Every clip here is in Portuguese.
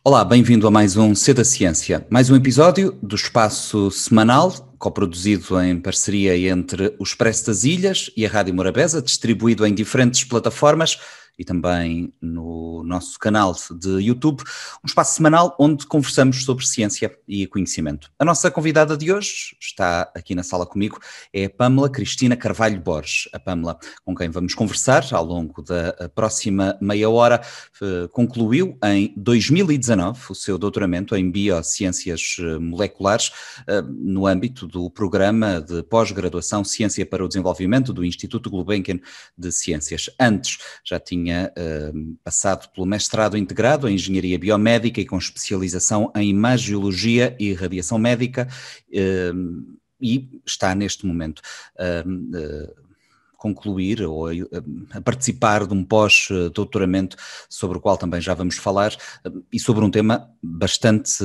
Olá, bem-vindo a mais um C da Ciência, mais um episódio do espaço semanal, coproduzido em parceria entre o Expresso das Ilhas e a Rádio Morabeza, distribuído em diferentes plataformas e também no nosso canal de YouTube, um espaço semanal onde conversamos sobre ciência e conhecimento. A nossa convidada de hoje está aqui na sala comigo, é a Pamela Cristina Carvalho Borges. A Pamela, com quem vamos conversar ao longo da próxima meia hora, concluiu em 2019 o seu doutoramento em Biociências Moleculares no âmbito do programa de pós-graduação Ciência para o Desenvolvimento do Instituto Gulbenkian de Ciências. Antes já tinha passado pelo mestrado integrado em Engenharia Biomédica e com especialização em Imagiologia e Radiação Médica e está neste momento concluir ou a participar de um pós-doutoramento sobre o qual também já vamos falar e sobre um tema bastante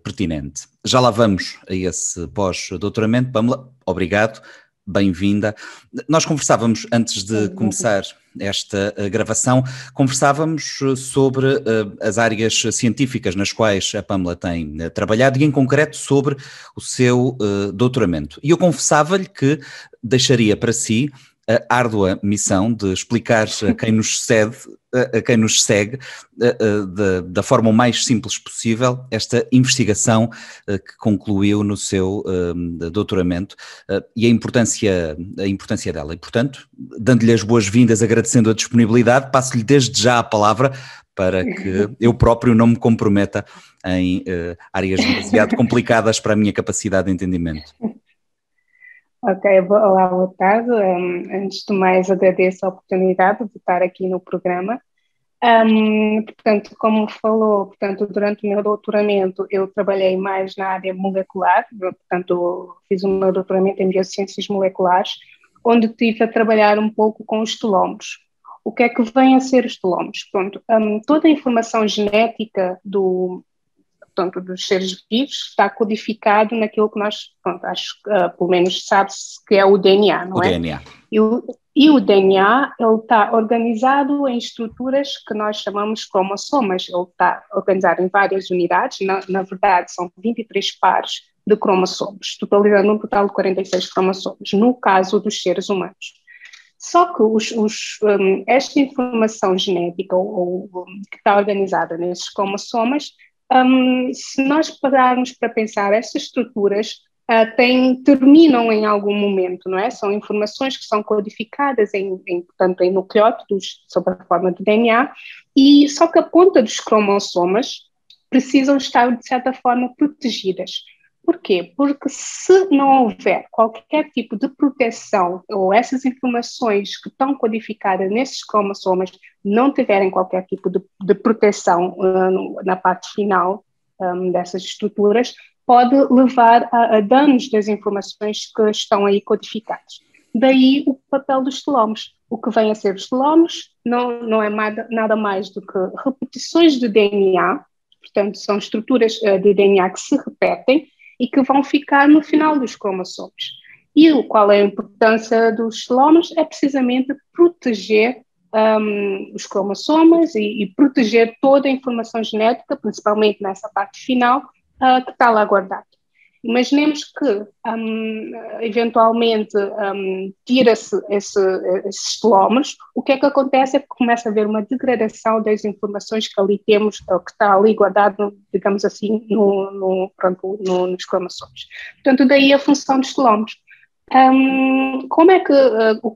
pertinente. Já lá vamos a esse pós-doutoramento. Pamela, obrigado, bem-vinda. Nós conversávamos antes de começar esta gravação, conversávamos sobre as áreas científicas nas quais a Pamela tem trabalhado e em concreto sobre o seu doutoramento. E eu confessava-lhe que deixaria para si a árdua missão de explicar a quem nos segue da forma o mais simples possível esta investigação que concluiu no seu doutoramento e a importância dela. E, portanto, dando-lhe as boas-vindas, agradecendo a disponibilidade, passo-lhe desde já a palavra para que eu próprio não me comprometa em áreas demasiado complicadas para a minha capacidade de entendimento. Ok, olá, boa tarde. Antes de mais, agradeço a oportunidade de estar aqui no programa. Portanto, como falou, durante o meu doutoramento eu trabalhei mais na área molecular, portanto, fiz o meu doutoramento em Biociências Moleculares, onde estive a trabalhar um pouco com os telómeros. O que é que vem a ser os telómeros? Pronto, toda a informação genética dos seres vivos está codificado naquilo que nós, acho que pelo menos sabe-se que é o DNA, não é? O DNA. E o DNA, ele está organizado em estruturas que nós chamamos cromossomas. Ele está organizado em várias unidades, na verdade são 23 pares de cromossomos, totalizando um total de 46 cromossomos, no caso dos seres humanos. Só que esta informação genética que está organizada nesses cromossomas, se nós pararmos para pensar, essas estruturas terminam em algum momento, não é? São informações que são codificadas portanto, em nucleótidos sob a forma de DNA, e só que a ponta dos cromossomas precisam estar, de certa forma, protegidas. Porquê? Porque se não houver qualquer tipo de proteção ou essas informações que estão codificadas nesses cromossomas não tiverem qualquer tipo de proteção na parte final dessas estruturas, pode levar a danos das informações que estão aí codificadas. Daí o papel dos telómeros. O que vem a ser os telómeros não é nada mais do que repetições de DNA, portanto são estruturas de DNA que se repetem e que vão ficar no final dos cromossomos. E qual é a importância dos telómeros? É precisamente proteger os cromossomas e proteger toda a informação genética, principalmente nessa parte final, que está lá guardada. Imaginemos que, eventualmente, tira-se esses telómeros, o que é que acontece é que começa a haver uma degradação das informações que ali temos, ou que está ali guardado, digamos assim, nos cromossomos. Portanto, daí a função dos telómeros.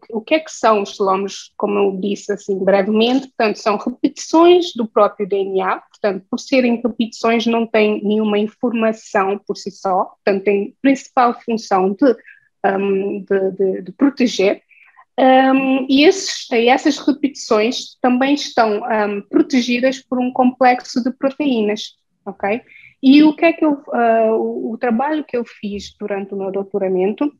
O que é que são os telómeros, como eu disse assim brevemente? Portanto, são repetições do próprio DNA, portanto, por serem repetições não têm nenhuma informação por si só, portanto, tem principal função de proteger, e essas repetições também estão protegidas por um complexo de proteínas, ok? E o que é que o trabalho que eu fiz durante o meu doutoramento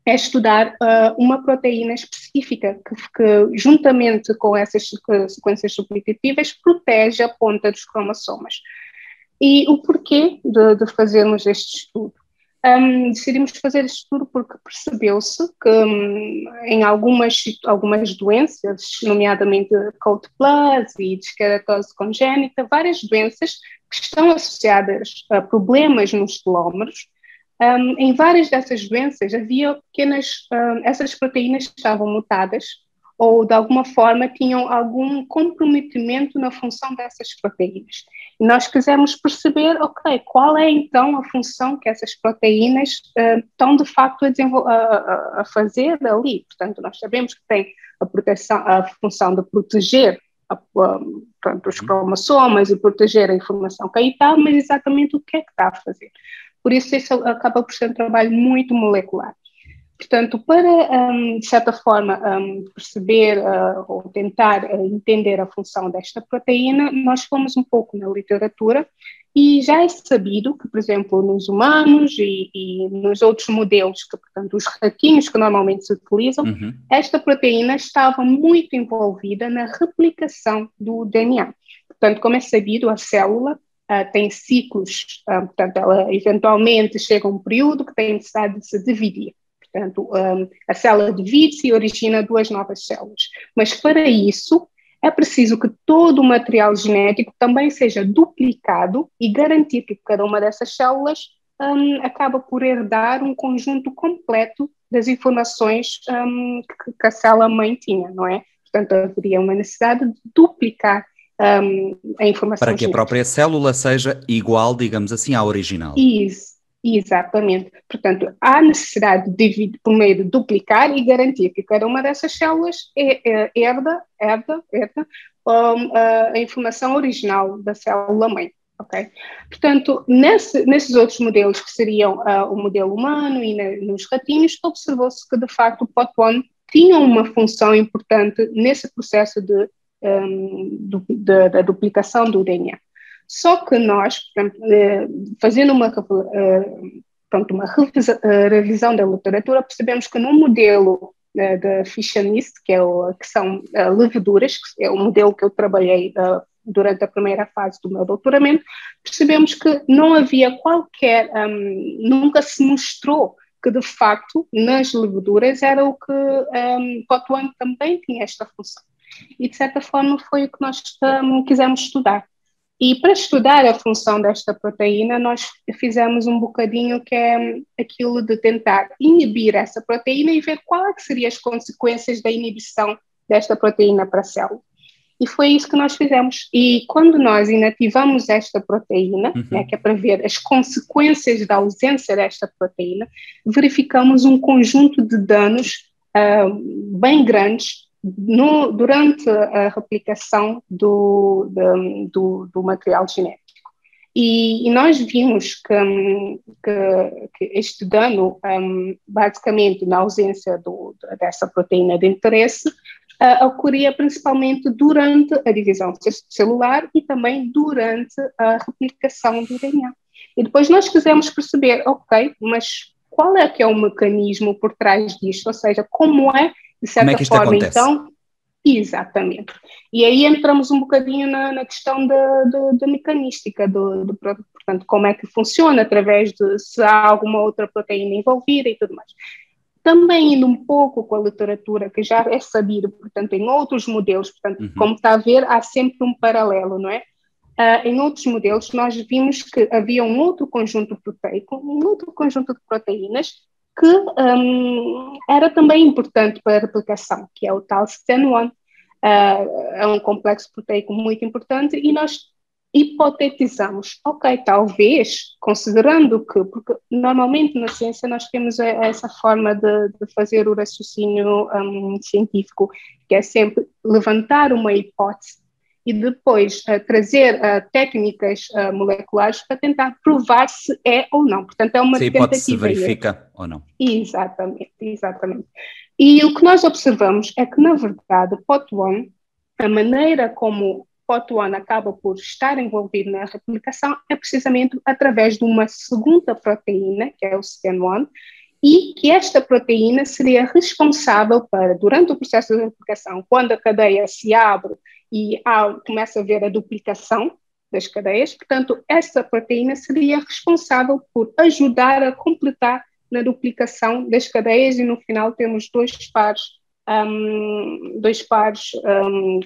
é estudar uma proteína específica que juntamente com essas sequências substitutivas, protege a ponta dos cromossomas. E o porquê de fazermos este estudo? decidimos fazer este estudo porque percebeu-se que em algumas doenças, nomeadamente Cold Plus e disqueratose congénita, várias doenças que estão associadas a problemas nos telómeros, em várias dessas doenças havia essas proteínas estavam mutadas ou de alguma forma tinham algum comprometimento na função dessas proteínas. E nós quisemos perceber, ok, qual é então a função que essas proteínas estão de facto a fazer ali. Portanto, nós sabemos que tem a função de proteger os cromossomas e proteger a informação que aí está, mas exatamente o que é que está a fazer. Por isso acaba por ser um trabalho muito molecular. Portanto, para, de certa forma, perceber ou tentar entender a função desta proteína, nós fomos um pouco na literatura e já é sabido que, por exemplo, nos humanos e nos outros modelos, portanto, os ratinhos que normalmente se utilizam, esta proteína estava muito envolvida na replicação do DNA. Portanto, como é sabido, a célula tem ciclos, portanto, ela eventualmente chega a um período que tem necessidade de se dividir. Portanto, a célula divide-se e origina duas novas células. Mas para isso, é preciso que todo o material genético também seja duplicado e garantir que cada uma dessas células acaba por herdar um conjunto completo das informações que a célula-mãe tinha, não é? Portanto, haveria uma necessidade de duplicar a informação para que genética. A própria célula seja igual, digamos assim, à original. Isso. Exatamente. Portanto, há necessidade de dividir, por meio de duplicar e garantir que cada uma dessas células herda a informação original da célula-mãe. Okay? Portanto, nesses outros modelos que seriam o modelo humano e nos ratinhos, observou-se que, de facto, o POT1 tinha uma função importante nesse processo da duplicação do DNA. Só que nós, portanto, fazendo uma revisão da literatura, percebemos que no modelo da Fischer-Nist, que são leveduras, que é o modelo que eu trabalhei durante a primeira fase do meu doutoramento, percebemos que não havia nunca se mostrou que de facto nas leveduras era o que POT1 também tinha esta função. E de certa forma foi o que nós quisemos estudar. E para estudar a função desta proteína, nós fizemos um bocadinho que é aquilo de tentar inibir essa proteína e ver quais seriam as consequências da inibição desta proteína para a célula. E foi isso que nós fizemos. E quando nós inativamos esta proteína, que é para ver as consequências da ausência desta proteína, verificamos um conjunto de danos bem grandes durante a replicação do material genético. E nós vimos que este dano, basicamente na ausência dessa proteína de interesse, ocorria principalmente durante a divisão celular e também durante a replicação do DNA. E depois nós quisemos perceber, ok, mas qual é que é o mecanismo por trás disto? Ou seja, como é, de certa forma, então... Exatamente. E aí entramos um bocadinho na questão da mecanística, portanto, como é que funciona, através de se há alguma outra proteína envolvida e tudo mais. Também indo um pouco com a literatura, que já é sabido, portanto, em outros modelos, portanto, como está a ver, há sempre um paralelo, não é? Em outros modelos, nós vimos que havia um outro conjunto proteico, um outro conjunto de proteínas, que era também importante para a replicação, que é o tal STEN1. É um complexo proteico muito importante e nós hipotetizamos, ok, talvez, considerando porque normalmente na ciência nós temos essa forma de fazer o raciocínio científico, que é sempre levantar uma hipótese e depois trazer técnicas moleculares para tentar provar se é ou não. Portanto, é uma tentativa. Se a hipótese se verifica ou não. Exatamente. E o que nós observamos é que, na verdade, POT1, a maneira como POT1 acaba por estar envolvido na replicação é precisamente através de uma segunda proteína, que é o STEN1, e que esta proteína seria responsável para, durante o processo de replicação, quando a cadeia se abre e começa a haver a duplicação, das cadeias, portanto, essa proteína seria responsável por ajudar a completar na duplicação das cadeias e no final temos dois pares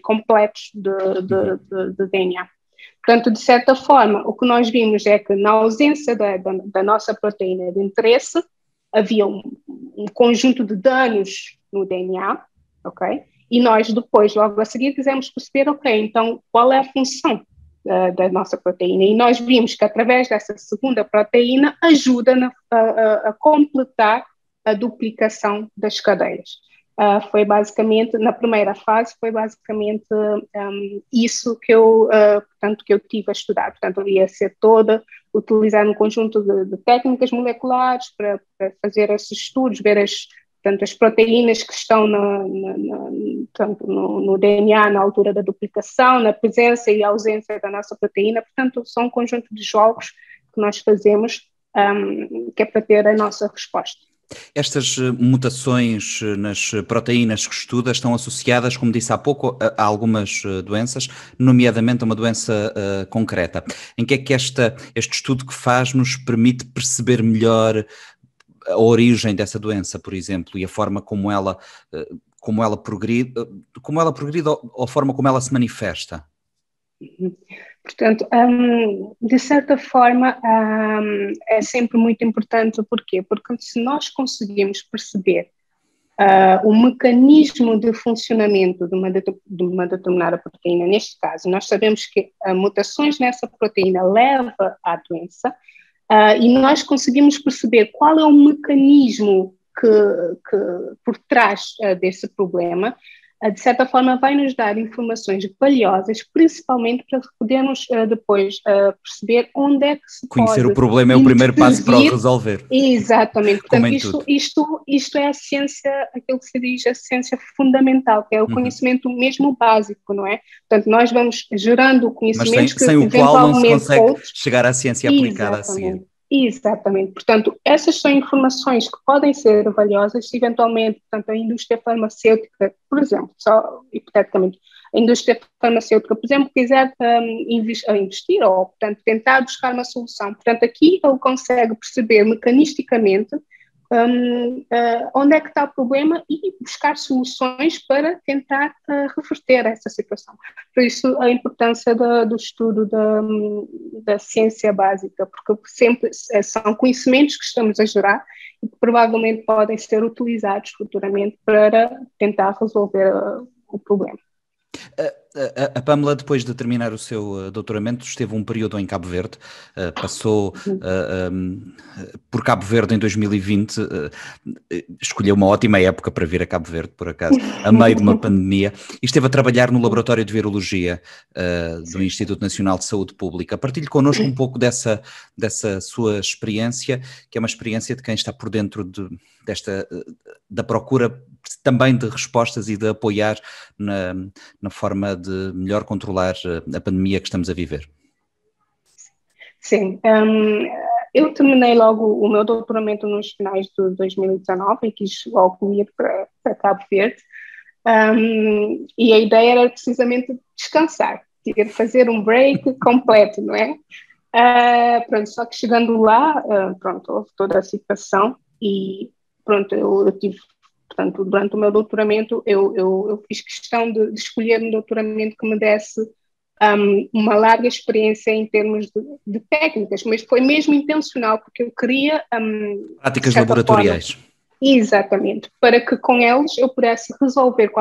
completos de DNA. Portanto, de certa forma, o que nós vimos é que na ausência da nossa proteína de interesse, havia um conjunto de danos no DNA, ok? E nós depois, logo a seguir, quisemos perceber, ok, então qual é a função da nossa proteína? E nós vimos que através dessa segunda proteína ajuda a completar a duplicação das cadeias. Foi basicamente, na primeira fase, foi basicamente isso que eu tive a estudar. Portanto, ia ser utilizar um conjunto de técnicas moleculares para fazer esses estudos, ver as proteínas que estão no DNA na altura da duplicação, na presença e ausência da nossa proteína. Portanto, são um conjunto de jogos que nós fazemos que é para ter a nossa resposta. Estas mutações nas proteínas que estuda estão associadas, como disse há pouco, a algumas doenças, nomeadamente a uma doença concreta. Em que é que este estudo que faz nos permite perceber melhor a origem dessa doença, por exemplo, e a forma como ela progride ou a forma como ela se manifesta? Portanto, de certa forma, é sempre muito importante. Porquê? Porque se nós conseguimos perceber o mecanismo de funcionamento de uma determinada proteína, neste caso, nós sabemos que mutações nessa proteína levam à doença, e nós conseguimos perceber qual é o mecanismo que por trás desse problema, de certa forma vai nos dar informações valiosas, principalmente para podermos depois perceber onde é que se Conhecer pode o problema é o primeiro passo para o resolver. Exatamente. Portanto, isto é a ciência, aquilo que se diz a ciência fundamental, que é o conhecimento mesmo básico, não é? Portanto, nós vamos gerando conhecimentos sem o qual não se consegue outros... chegar à ciência aplicada a seguir. Exatamente. Portanto, essas são informações que podem ser valiosas se eventualmente, portanto, a indústria farmacêutica, por exemplo, só hipoteticamente, a indústria farmacêutica, por exemplo, quiser investir ou, portanto, tentar buscar uma solução. Portanto, aqui ele consegue perceber mecanisticamente onde é que está o problema e buscar soluções para tentar reverter essa situação. Por isso, a importância do estudo da ciência básica, porque sempre são conhecimentos que estamos a gerar e que provavelmente podem ser utilizados futuramente para tentar resolver o problema. A Pamela, depois de terminar o seu doutoramento, esteve um período em Cabo Verde, passou por Cabo Verde em 2020, escolheu uma ótima época para vir a Cabo Verde, por acaso, a meio de uma pandemia, e esteve a trabalhar no Laboratório de Virologia do Instituto Nacional de Saúde Pública. Partilhe connosco um pouco dessa sua experiência, que é uma experiência de quem está por dentro da procura também de respostas e de apoiar na forma de melhor controlar a pandemia que estamos a viver. Sim, eu terminei logo o meu doutoramento nos finais de 2019 e quis logo ir para Cabo Verde, e a ideia era precisamente descansar, fazer um break completo, não é? Pronto, só que chegando lá, pronto, houve toda a situação e pronto, eu tive... Portanto, durante o meu doutoramento, eu fiz questão de escolher um doutoramento que me desse uma larga experiência em termos de técnicas, mas foi mesmo intencional, porque eu queria... práticas laboratoriais. Exatamente, para que com eles eu pudesse resolver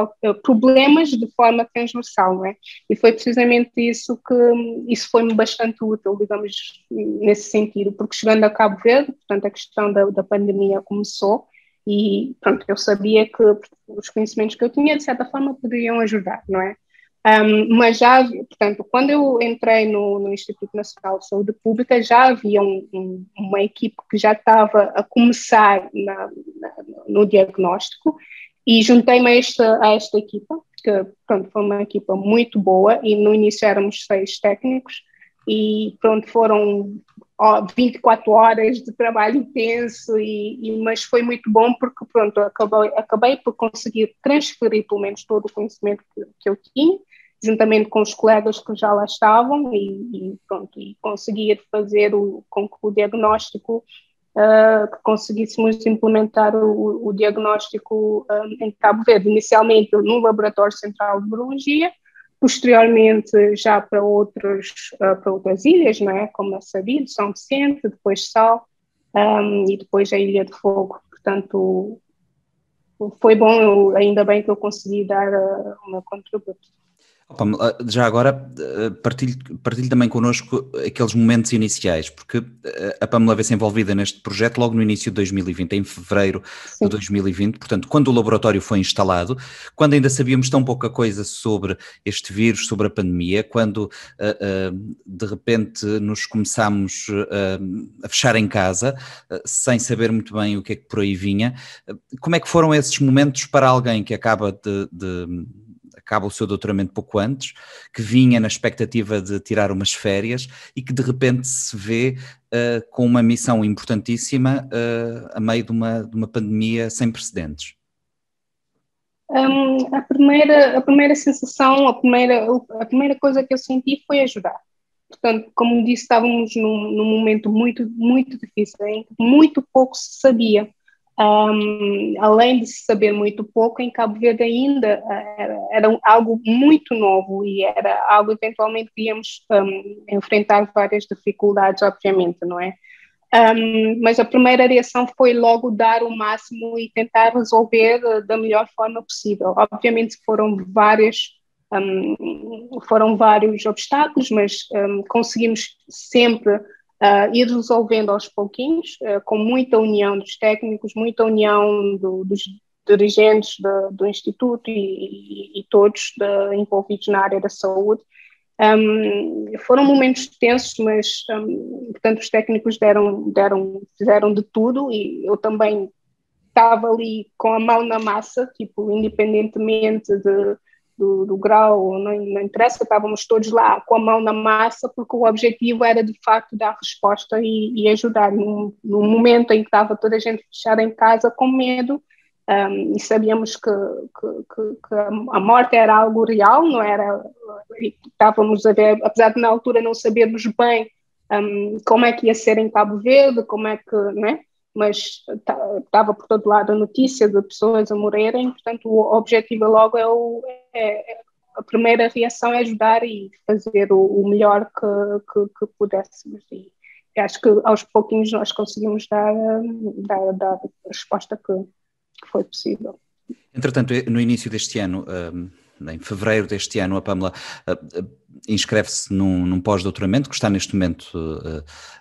problemas de forma transversal, não é? E foi precisamente isso foi-me bastante útil, digamos, nesse sentido, porque chegando a Cabo Verde, portanto, a questão da pandemia começou, e pronto, eu sabia que os conhecimentos que eu tinha, de certa forma, poderiam ajudar, não é? Mas já, portanto, quando eu entrei no Instituto Nacional de Saúde Pública, já havia uma equipe que já estava a começar no diagnóstico e juntei-me a esta equipa, que pronto, foi uma equipa muito boa e no início éramos 6 técnicos e pronto, foram 24 horas de trabalho intenso, mas foi muito bom porque pronto, acabei por conseguir transferir pelo menos todo o conhecimento que eu tinha juntamente com os colegas que já lá estavam, e conseguir fazer com que o diagnóstico, que conseguíssemos implementar o diagnóstico em Cabo Verde, inicialmente no Laboratório Central de Virologia, posteriormente já para outras ilhas, não é? Como é sabido, São Vicente, depois Sal, e depois a Ilha de Fogo. Portanto, foi bom, ainda bem que eu consegui dar o meu contributo. Pamela, já agora partilhe também connosco aqueles momentos iniciais, porque a Pamela vê-se envolvida neste projeto logo no início de 2020, em fevereiro de 2020, portanto, quando o laboratório foi instalado, quando ainda sabíamos tão pouca coisa sobre este vírus, sobre a pandemia, quando de repente nos começámos a fechar em casa, sem saber muito bem o que é que por aí vinha. Como é que foram esses momentos para alguém que acaba o seu doutoramento pouco antes, que vinha na expectativa de tirar umas férias e que de repente se vê com uma missão importantíssima a meio de uma pandemia sem precedentes? A primeira sensação, a primeira coisa que eu senti foi ajudar. Portanto, como disse, estávamos num momento muito, muito difícil, em que muito pouco se sabia. Além de se saber muito pouco, em Cabo Verde ainda era algo muito novo e era algo eventualmente que íamos enfrentar várias dificuldades, obviamente, não é? Mas a primeira reação foi logo dar o máximo e tentar resolver da melhor forma possível. Obviamente foram vários obstáculos, mas conseguimos sempre ir resolvendo aos pouquinhos, com muita união dos técnicos, muita união dos dirigentes do Instituto e todos envolvidos na área da saúde. Foram momentos tensos, mas portanto os técnicos fizeram de tudo e eu também estava ali com a mão na massa, tipo, independentemente do grau, não interessa, estávamos todos lá com a mão na massa, porque o objetivo era de facto dar resposta e ajudar num momento em que estava toda a gente fechada em casa com medo, e sabíamos que a morte era algo real, não era, estávamos a ver, apesar de na altura não sabermos bem como é que ia ser em Cabo Verde, como é que, né? Mas estava por todo lado a notícia de pessoas a morrerem, portanto o objetivo logo a primeira reação é ajudar e fazer o melhor que pudéssemos, e acho que aos pouquinhos nós conseguimos dar a resposta que foi possível. Entretanto, no início deste ano, em fevereiro deste ano, a Pamela inscreve-se num pós-doutoramento que está neste momento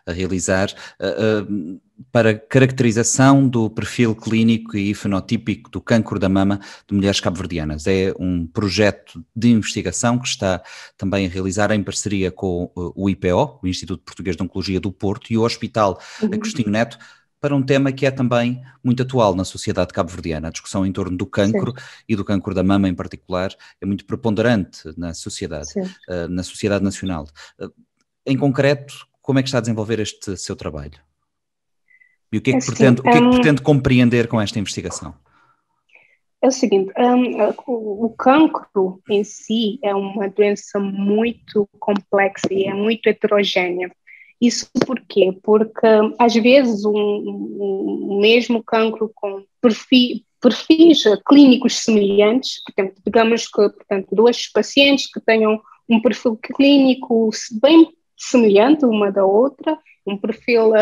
a realizar para caracterização do perfil clínico e fenotípico do cancro da mama de mulheres cabo-verdianas. É um projeto de investigação que está também a realizar em parceria com o IPO, o Instituto Português de Oncologia do Porto, e o Hospital Agostinho Neto, para um tema que é também muito atual na sociedade cabo-verdiana. A discussão em torno do cancro e do cancro da mama em particular é muito preponderante na sociedade nacional. Em concreto, como é que está a desenvolver este seu trabalho? E o que é que pretende compreender com esta investigação? É o seguinte, o cancro em si é uma doença muito complexa e é muito heterogénea. Isso por quê? Porque, às vezes, um mesmo cancro com perfis clínicos semelhantes, portanto, digamos que duas pacientes que tenham um perfil clínico bem semelhante uma da outra, um perfil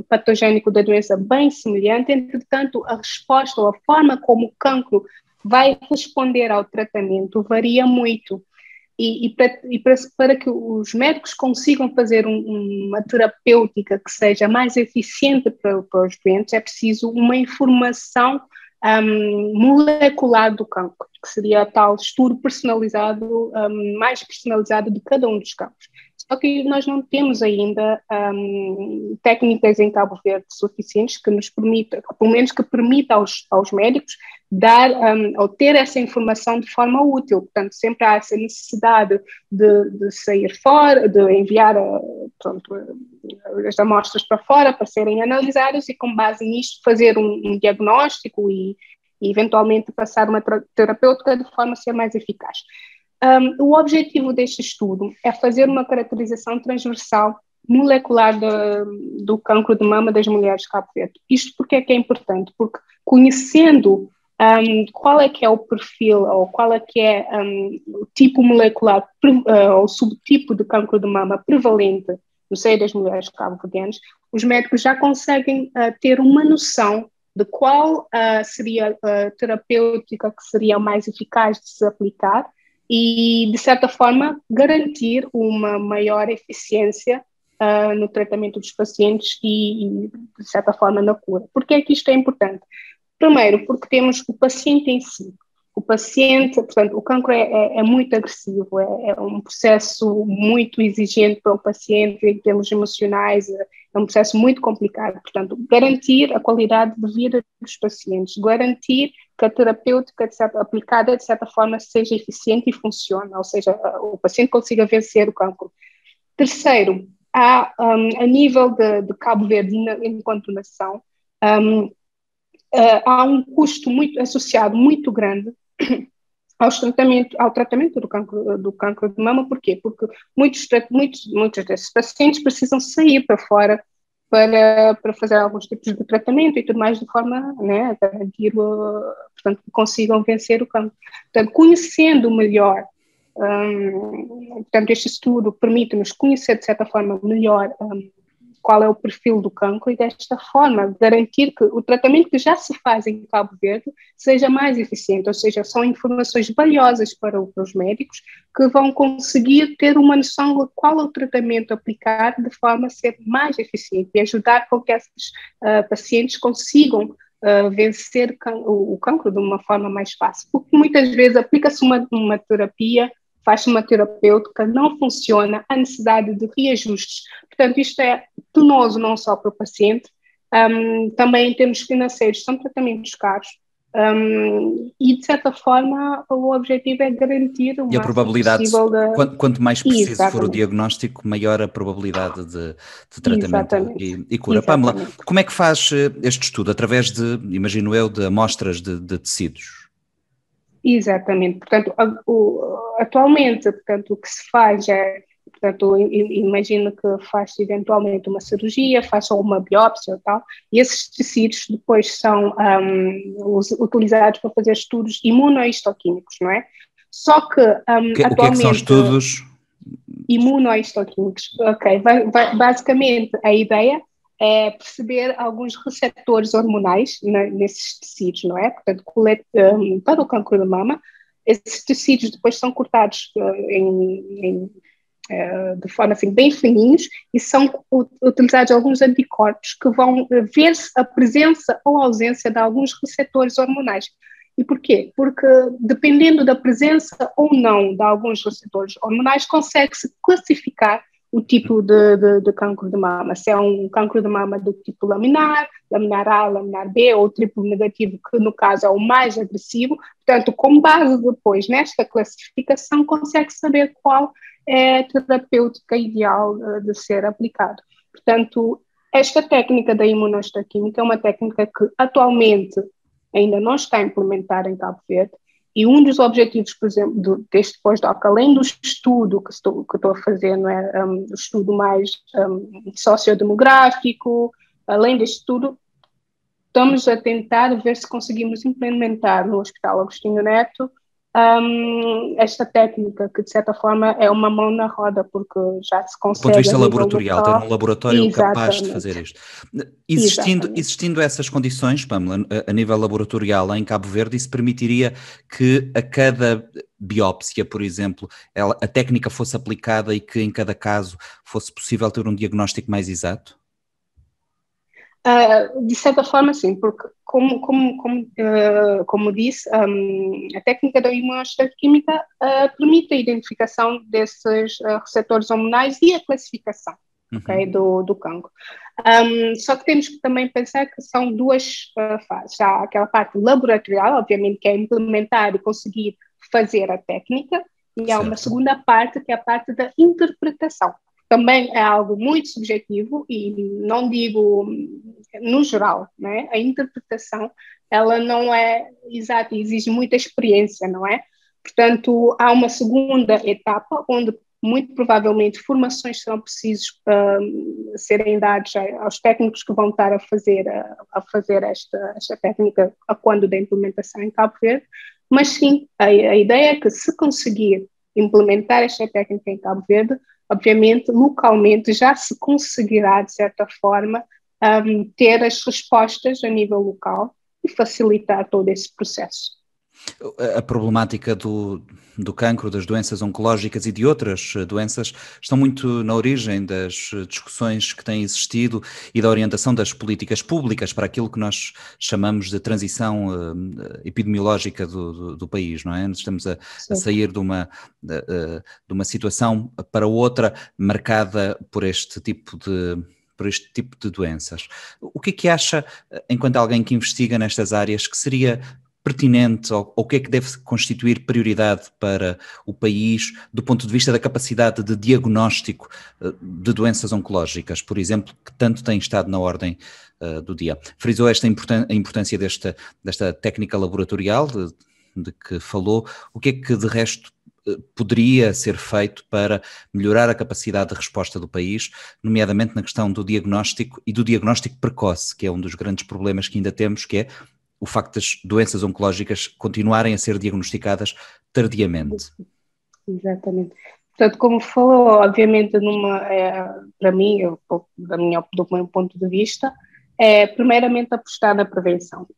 patogénico da doença bem semelhante, entretanto, a resposta ou a forma como o cancro vai responder ao tratamento varia muito. Para que os médicos consigam fazer uma terapêutica que seja mais eficiente para os doentes, é preciso uma informação molecular do cancro, que seria tal estudo personalizado, mais personalizado de cada um dos campos. Só que nós não temos ainda técnicas em Cabo Verde suficientes que nos permitam, pelo menos que permita aos médicos dar ou ter essa informação de forma útil. Portanto, sempre há essa necessidade de sair fora, de enviar as amostras para fora para serem analisadas e, com base nisto, fazer um diagnóstico e eventualmente passar uma terapêutica de forma a ser mais eficaz. O objetivo deste estudo é fazer uma caracterização transversal molecular do cancro de mama das mulheres de Cabo Verde. Isto porque é que é importante? Porque conhecendo qual é que é o perfil ou qual é que é o tipo molecular ou subtipo de cancro de mama prevalente no seio das mulheres cabo-verdianas, os médicos já conseguem ter uma noção de qual seria a terapêutica que seria mais eficaz de se aplicar e, de certa forma, garantir uma maior eficiência no tratamento dos pacientes e, de certa forma, na cura. Por que é que isto é importante? Primeiro, porque temos o paciente em si. O paciente, portanto, o cancro é muito agressivo, é um processo muito exigente para o paciente em termos emocionais, é um processo muito complicado. Portanto, garantir a qualidade de vida dos pacientes, garantir que a terapêutica aplicada, de certa forma, seja eficiente e funcione, ou seja, o paciente consiga vencer o cancro. Terceiro, a nível de Cabo Verde, enquanto nação, há um custo muito associado, muito grande, ao tratamento do cancro de mama. Porquê? Porque muitos desses pacientes precisam sair para fora para fazer alguns tipos de tratamento e tudo mais, de forma, né, a garantir, portanto, que consigam vencer o cancro. Portanto, conhecendo melhor, portanto, este estudo permite-nos conhecer, de certa forma, melhor qual é o perfil do cancro e, desta forma, garantir que o tratamento que já se faz em Cabo Verde seja mais eficiente, ou seja, são informações valiosas para os médicos que vão conseguir ter uma noção de qual é o tratamento aplicar de forma a ser mais eficiente e ajudar com que esses pacientes consigam vencer o cancro de uma forma mais fácil. Porque muitas vezes aplica-se uma terapia, faz-se uma terapêutica, não funciona, há necessidade de reajustes. Portanto, isto é penoso não só para o paciente, também em termos financeiros, são tratamentos caros, e de certa forma o objetivo é garantir o E a máximo probabilidade, possível quanto mais preciso for o Exatamente. diagnóstico, maior a probabilidade de tratamento Exatamente. e cura. Pamela, Exatamente. como é que faz este estudo? Através de, imagino eu, de amostras de tecidos? Exatamente. Portanto, atualmente, portanto, o que se faz é, portanto, imagino que faz-se eventualmente uma cirurgia, faça uma biópsia ou tal, e esses tecidos depois são utilizados para fazer estudos imunohistoquímicos, não é? Só que O que é que são atualmente estudos? imunohistoquímicos, ok, basicamente a ideia é perceber alguns receptores hormonais nesses tecidos, não é? Portanto, para o cancro de mama, esses tecidos depois são cortados de forma assim bem fininhos e são utilizados alguns anticorpos que vão ver se a presença ou ausência de alguns receptores hormonais. E porquê? Porque dependendo da presença ou não de alguns receptores hormonais, consegue-se classificar o tipo de cancro de mama, se é um cancro de mama do tipo laminar A, laminar B, ou triplo negativo, que no caso é o mais agressivo. Portanto, com base depois nesta classificação, consegue saber qual é a terapêutica ideal de ser aplicado. Portanto, esta técnica da imunohistoquímica é uma técnica que atualmente ainda não está implementada em Cabo Verde, e um dos objetivos, por exemplo, deste pós-doc, além do estudo que estou a fazer, não é, o estudo mais sociodemográfico, além deste estudo, estamos a tentar ver se conseguimos implementar no Hospital Agostinho Neto esta técnica, que de certa forma é uma mão na roda, porque já se Do ponto de consegue a vista nível laboratorial, ter local. um laboratório capaz de fazer Exatamente. isto. Exatamente. Existindo essas condições, Pamela, a nível laboratorial em Cabo Verde, isso permitiria que a cada biópsia, por exemplo, a técnica fosse aplicada e que em cada caso fosse possível ter um diagnóstico mais exato? De certa forma, sim, porque, como disse, a técnica da imunohistoquímica permite a identificação desses receptores hormonais e a classificação, okay, do cancro. Só que temos que também pensar que são duas fases. Há aquela parte laboratorial, obviamente, que é implementar e conseguir fazer a técnica, e há uma Certo. segunda parte, que é a parte da interpretação. Também é algo muito subjetivo e não digo no geral, né? A interpretação, ela não é exata, exige muita experiência, não é? Portanto, há uma segunda etapa onde muito provavelmente formações serão precisas serem dadas aos técnicos que vão estar a fazer esta técnica a quando da implementação em Cabo Verde, mas sim, a ideia é que se conseguir implementar esta técnica em Cabo Verde, obviamente, localmente já se conseguirá, de certa forma, ter as respostas a nível local e facilitar todo esse processo. A problemática do cancro, das doenças oncológicas e de outras doenças estão muito na origem das discussões que têm existido e da orientação das políticas públicas para aquilo que nós chamamos de transição epidemiológica do país, não é? Estamos a sair de uma situação para outra marcada por este tipo de doenças. O que é que acha, enquanto alguém que investiga nestas áreas, que seria pertinente ou o que é que deve constituir prioridade para o país do ponto de vista da capacidade de diagnóstico de doenças oncológicas, por exemplo, que tanto tem estado na ordem do dia? Frisou a importância desta técnica laboratorial de que falou. O que é que de resto poderia ser feito para melhorar a capacidade de resposta do país, nomeadamente na questão do diagnóstico e do diagnóstico precoce, que é um dos grandes problemas que ainda temos, que é o facto das doenças oncológicas continuarem a ser diagnosticadas tardiamente? Exatamente. Portanto, como falou, obviamente, para mim, do meu ponto de vista, é primeiramente apostar na prevenção.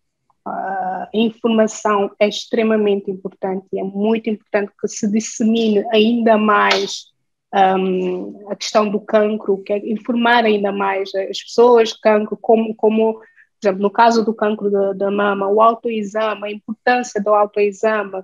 A informação é extremamente importante e é muito importante que se dissemine ainda mais a questão do cancro, que é informar ainda mais as pessoas, cancro, como por exemplo, no caso do cancro da mama, o autoexame, a importância do autoexame,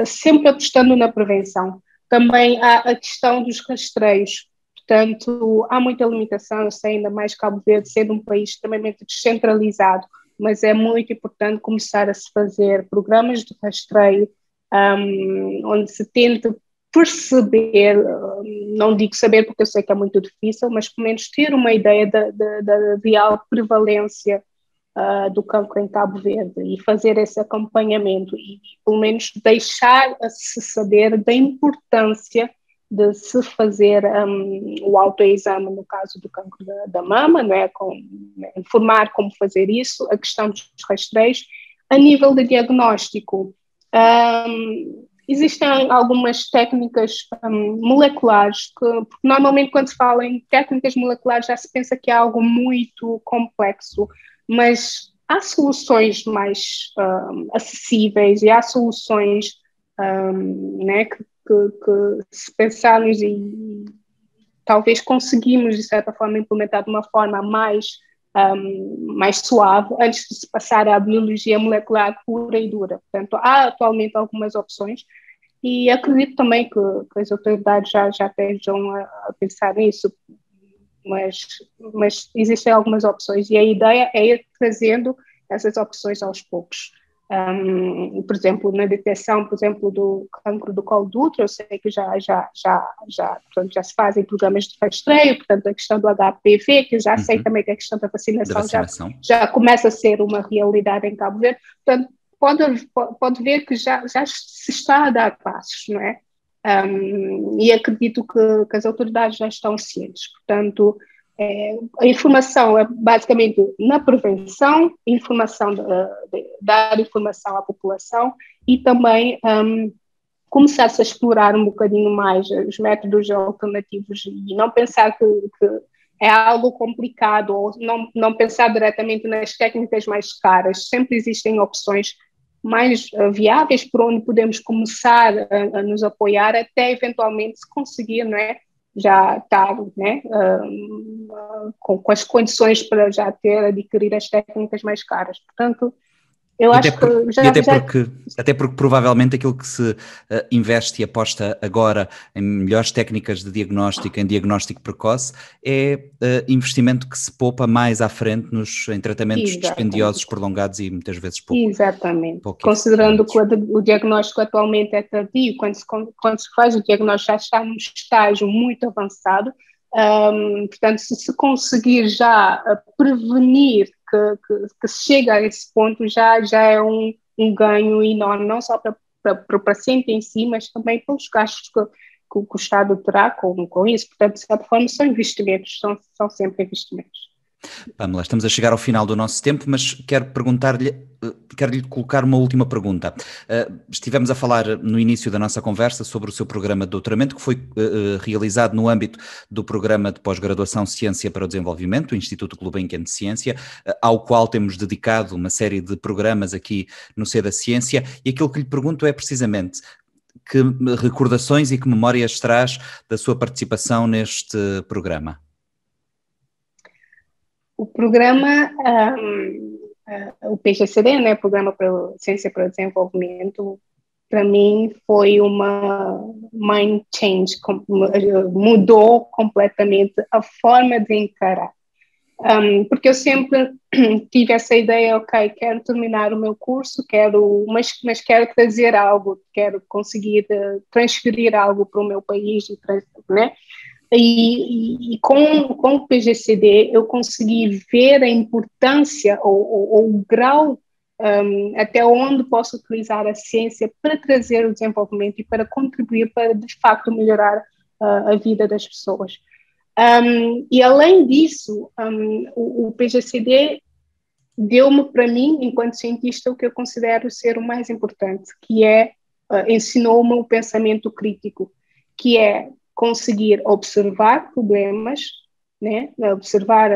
sempre apostando na prevenção. Também há a questão dos rastreios. Portanto, há muita limitação, eu sei, ainda mais Cabo Verde, sendo um país extremamente descentralizado, mas é muito importante começar a se fazer programas de rastreio, onde se tente perceber, não digo saber porque eu sei que é muito difícil, mas pelo menos ter uma ideia da real prevalência do cancro em Cabo Verde e fazer esse acompanhamento e pelo menos deixar-se saber da importância de se fazer o autoexame no caso do cancro da mama, não é? Informar como fazer isso, a questão dos rastreios. A nível de diagnóstico, existem algumas técnicas moleculares, porque normalmente quando se fala em técnicas moleculares já se pensa que é algo muito complexo, mas há soluções mais acessíveis e há soluções né, que se pensarmos e talvez conseguimos, de certa forma, implementar de uma forma mais suave, antes de se passar à biologia molecular pura e dura. Portanto, há atualmente algumas opções e acredito também que as autoridades já estejam a pensar nisso, mas existem algumas opções e a ideia é ir trazendo essas opções aos poucos. Por exemplo, na detecção, por exemplo, do cancro do colo do útero, eu sei que portanto, já se fazem programas de rastreio, portanto, a questão do HPV, que eu já sei também que a questão da vacinação. Já começa a ser uma realidade em Cabo Verde, portanto, pode ver que já se está a dar passos, não é? E acredito que as autoridades já estão cientes, portanto, a informação é basicamente na prevenção, dar informação à população e também começar-se a explorar um bocadinho mais os métodos alternativos e não pensar que é algo complicado ou não pensar diretamente nas técnicas mais caras. Sempre existem opções mais viáveis por onde podemos começar a nos apoiar até eventualmente se conseguir, não é? Já estar, né, com as condições para já adquirir as técnicas mais caras. Portanto, eu acho até porque provavelmente aquilo que se investe e aposta agora em melhores técnicas de diagnóstico, em diagnóstico precoce, é investimento que se poupa mais à frente em tratamentos dispendiosos, prolongados e muitas vezes pouco. Exatamente. Considerando que o diagnóstico atualmente é tardio, quando se faz o diagnóstico já está num estágio muito avançado, portanto, se conseguir já prevenir que se chega a esse ponto, já é um ganho enorme, não só para o paciente em si, mas também pelos gastos que o Estado terá com isso. Portanto, de certa forma, são investimentos, são sempre investimentos. Pamela, estamos a chegar ao final do nosso tempo, mas quero-lhe colocar uma última pergunta. Estivemos a falar no início da nossa conversa sobre o seu programa de doutoramento, que foi realizado no âmbito do programa de pós-graduação Ciência para o Desenvolvimento, o Instituto Gulbenkian de Ciência, ao qual temos dedicado uma série de programas aqui no C da Ciência, e aquilo que lhe pergunto é precisamente que recordações e que memórias traz da sua participação neste programa? O programa, o PGCD, né, Programa para Ciência para o Desenvolvimento, para mim foi uma mind change, mudou completamente a forma de encarar. Porque eu sempre tive essa ideia, ok, quero terminar o meu curso, mas quero trazer algo, quero conseguir transferir algo para o meu país, né? E com o PGCD eu consegui ver a importância ou o grau até onde posso utilizar a ciência para trazer o desenvolvimento e para contribuir para, de facto, melhorar a vida das pessoas. E, além disso, o PGCD deu-me, para mim, enquanto cientista, o que eu considero ser o mais importante, que é, ensinou-me o pensamento crítico, que é conseguir observar problemas, né? Observar,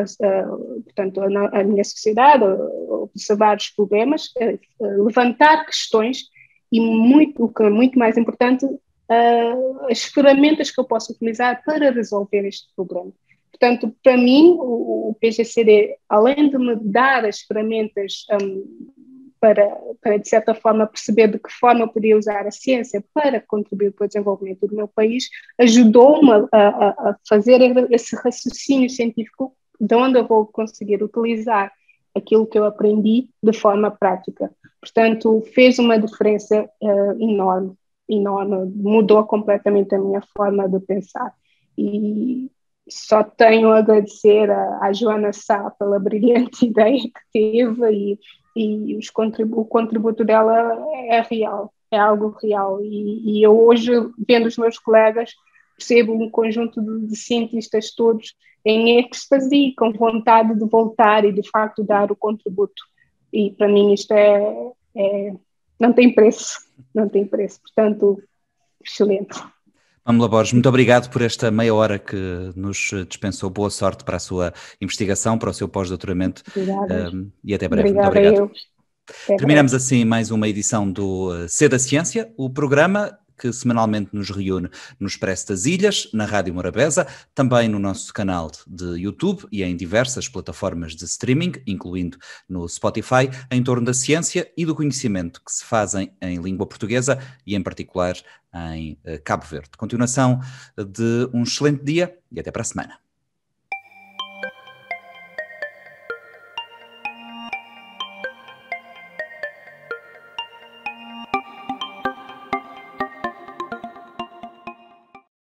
portanto, a minha sociedade, observar os problemas, levantar questões e, o que é muito mais importante, as ferramentas que eu posso utilizar para resolver este problema. Portanto, para mim, o PGCD, além de me dar as ferramentas para, de certa forma, perceber de que forma eu podia usar a ciência para contribuir para o desenvolvimento do meu país, ajudou-me a fazer esse raciocínio científico de onde eu vou conseguir utilizar aquilo que eu aprendi de forma prática. Portanto, fez uma diferença enorme, mudou completamente a minha forma de pensar. E só tenho a agradecer à Joana Sá pela brilhante ideia que teve e o contributo dela é real, é algo real. E eu hoje, vendo os meus colegas, percebo um conjunto de cientistas todos em êxtase, com vontade de voltar e, de facto, dar o contributo. E, para mim, isto não tem preço, não tem preço. Portanto, excelente. Pamela Borges, muito obrigado por esta meia hora que nos dispensou. Boa sorte para a sua investigação, para o seu pós-doutoramento. E até breve. Obrigada, muito obrigado. Terminamos breve. assim mais uma edição do C da Ciência, o programa que semanalmente nos reúne no Expresso das Ilhas, na Rádio Morabeza, também no nosso canal de YouTube e em diversas plataformas de streaming, incluindo no Spotify, em torno da ciência e do conhecimento que se fazem em língua portuguesa e, em particular, em Cabo Verde. Continuação de um excelente dia e até para a semana.